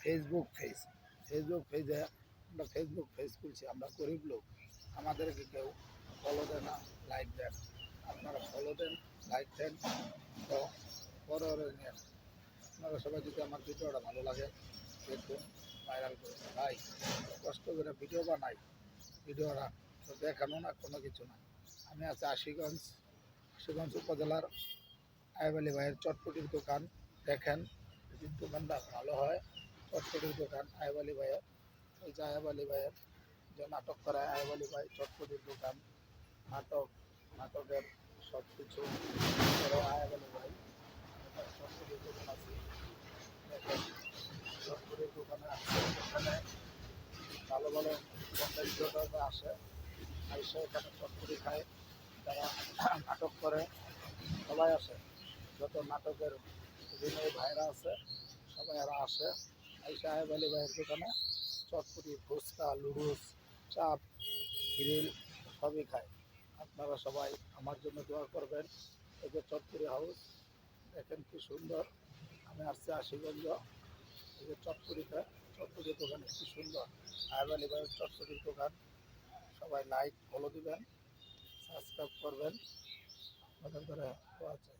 Facebook page, Facebook পেজে আমরা Facebook page খুলছি। আমরা গরিব লোক, আমাদেরকে কেউ ফলো দেন না, লাইক দেন। আপনারা ফলো দেন, লাইক দেন, তো বড় নেন। আপনারা সবাই যদি আমার ভিডিওটা ভালো লাগে দেখুন, ভাইরাল করুন। ভাই কষ্ট করে ভিডিও বানাই, ভিডিওটা তো দেখানো না, কোনো কিছু না। আমি আছি আশিগঞ্জ উপজেলার আয়েব আলী ভাইয়ের চটপটির দোকান। দেখেন যদি দোকানটা ভালো হয়, চটপটির দোকান আয়েব আলী ভাইয়ের। ওই যে আয়েব আলী ভাইয়ের যে নাটক করায় আয়েব আলী ভাই চটপটির দোকান, নাটকের সব কিছু আয়েব আলী ভাই চটপটির দোকান আছে। দেখেন চটপটির দোকানে আছে, এখানে ভালো ভালো কন্টেন্ট আসে, এসে এখানে চটপটি খায়, যারা নাটক করে সবাই আসে। যত নাটকের অভিনয় ভাইরা আছে সবাই এরা আসে, এই সাহেব আলী ভাইয়ের দোকানে চটপটি, ফুচকা, লুডুস, চাপ, গ্রিল সবই খায়। আপনারা সবাই আমার জন্য দোয়া করবেন। এই যে চটপটি হাউস দেখেন কি সুন্দর। আমি আসছি আশিগঞ্জ, এই যে চটপটির দোকানে কি সুন্দর সাহেব আলী ভাইয়ের চটপটির দোকান। সবাই লাইক ফলো দিবেন, সাবস্ক্রাইব করবেন, আপনাদের করে দোয়া চাই।